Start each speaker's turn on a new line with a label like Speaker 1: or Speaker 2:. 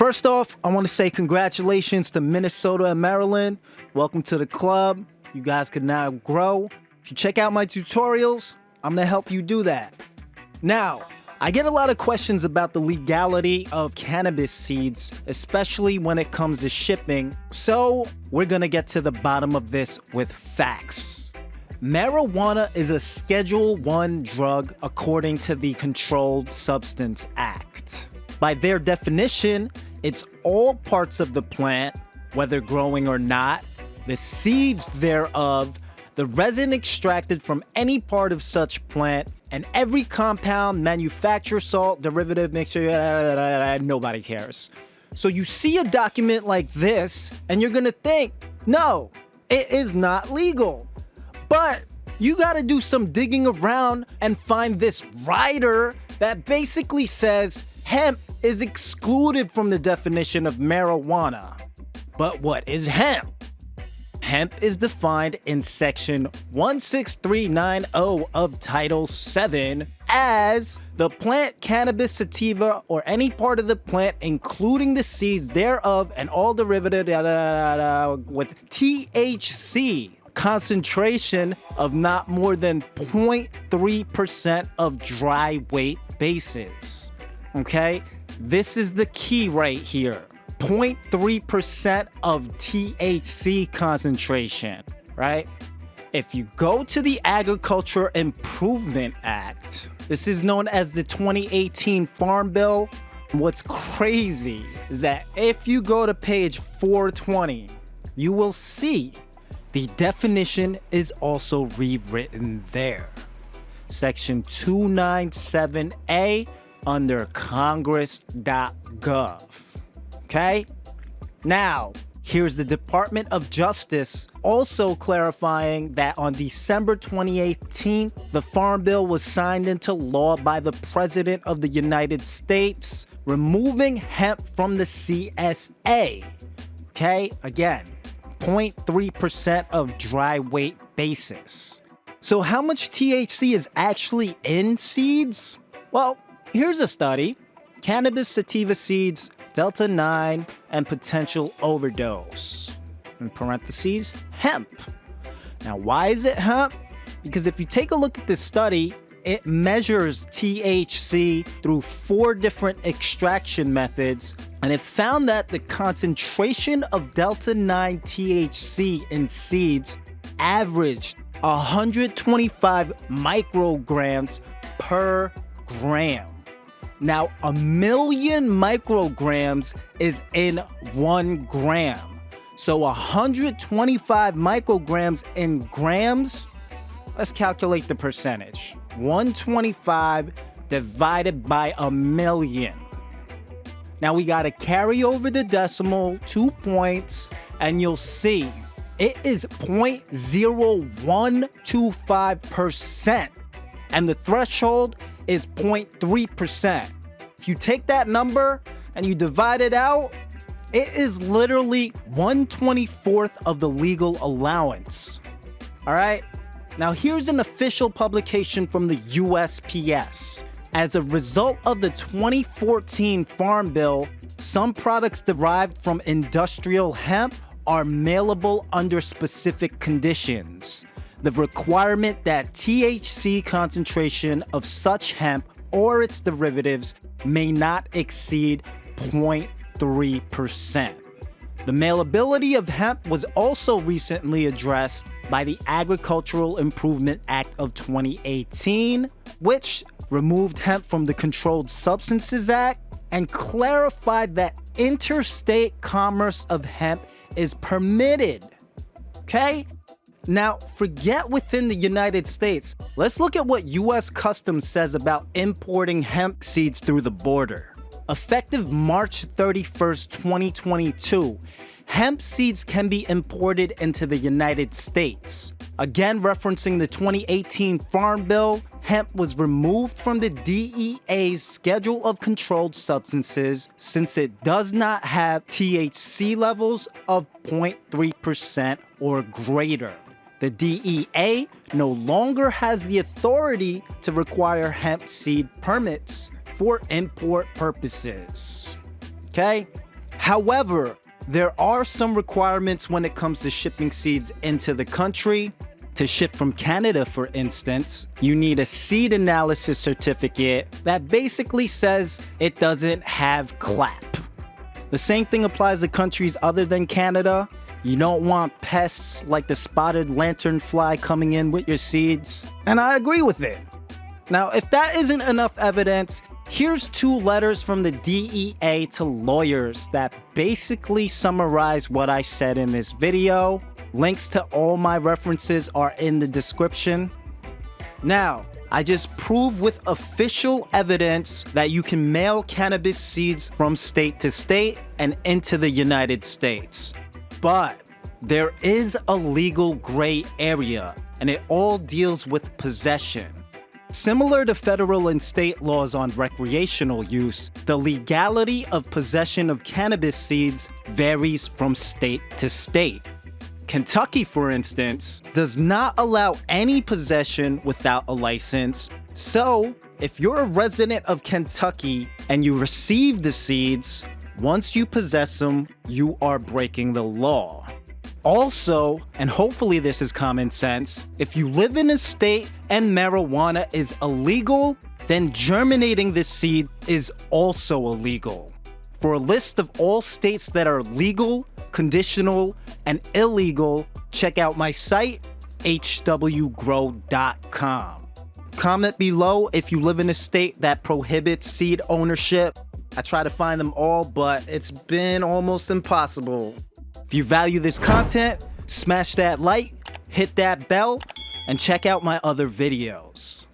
Speaker 1: First off, I want to say congratulations to Minnesota and Maryland. Welcome to the club. You guys can now grow. If you check out my tutorials, I'm going to help you do that. Now, I get a lot of questions about the legality of cannabis seeds, especially when it comes to shipping. So we're going to get to the bottom of this with facts. Marijuana is a Schedule I drug according to the Controlled Substance Act. By their definition, it's all parts of the plant, whether growing or not, the seeds thereof, the resin extracted from any part of such plant, and every compound, manufacture, salt, derivative, mixture, nobody cares. So you see a document like this, and you're gonna think, no, it is not legal. But you gotta do some digging around and find this rider that basically says hemp is excluded from the definition of marijuana. But what is hemp? Hemp is defined in section 16390 of Title VII as the plant cannabis sativa or any part of the plant including the seeds thereof and all derivative with THC concentration of not more than 0.3% of dry weight basis. Okay? This is the key right here. 0.3% of THC concentration, right? If you go to the Agriculture Improvement Act, this is known as the 2018 Farm Bill. What's crazy is that if you go to page 420, you will see the definition is also rewritten there. Section 297A under congress.gov. Okay? Now, here's the Department of Justice also clarifying that on December 2018, the Farm Bill was signed into law by the President of the United States, removing hemp from the CSA. Okay? Again, 0.3% of dry weight basis. So how much THC is actually in seeds? Well, here's a study. Cannabis sativa seeds, Delta 9, and potential overdose. In parentheses, hemp. Now, why is it hemp? Because if you take a look at this study, it measures THC through 4 different extraction methods, and it found that the concentration of Delta 9 THC in seeds averaged 125 micrograms per gram. Now, 1,000,000 micrograms is in 1 gram. So 125 micrograms in grams, let's calculate the percentage. 125 divided by 1,000,000. Now we gotta carry over the decimal 2 points, and you'll see it is 0.0125%. And the threshold is 0.3%. If you take that number and you divide it out, it is literally 1/24 of the legal allowance. All right? Now here's an official publication from the USPS. As a result of the 2014 Farm Bill, some products derived from industrial hemp are mailable under specific conditions. The requirement that THC concentration of such hemp or its derivatives may not exceed 0.3%. The mailability of hemp was also recently addressed by the Agricultural Improvement Act of 2018, which removed hemp from the Controlled Substances Act and clarified that interstate commerce of hemp is permitted. Okay? Now, forget within the United States. Let's look at what U.S. Customs says about importing hemp seeds through the border. Effective March 31st, 2022, hemp seeds can be imported into the United States. Again, referencing the 2018 Farm Bill, hemp was removed from the DEA's Schedule of Controlled Substances since it does not have THC levels of 0.3% or greater. The DEA no longer has the authority to require hemp seed permits for import purposes. Okay? However, there are some requirements when it comes to shipping seeds into the country. To ship from Canada, for instance, you need a seed analysis certificate that basically says it doesn't have clap. The same thing applies to countries other than Canada. You don't want pests like the spotted lanternfly coming in with your seeds, and I agree with it. Now, if that isn't enough evidence, here's 2 letters from the DEA to lawyers that basically summarize what I said in this video. Links to all my references are in the description. Now, I just proved with official evidence that you can mail cannabis seeds from state to state and into the United States. But there is a legal gray area, and it all deals with possession. Similar to federal and state laws on recreational use, the legality of possession of cannabis seeds varies from state to state. Kentucky, for instance, does not allow any possession without a license. So, if you're a resident of Kentucky and you receive the seeds, once you possess them, you are breaking the law. Also, and hopefully this is common sense, if you live in a state and marijuana is illegal, then germinating this seed is also illegal. For a list of all states that are legal, conditional, and illegal, check out my site, hwgrow.com. Comment below if you live in a state that prohibits seed ownership. I try to find them all, but it's been almost impossible. If you value this content, smash that like, hit that bell, and check out my other videos.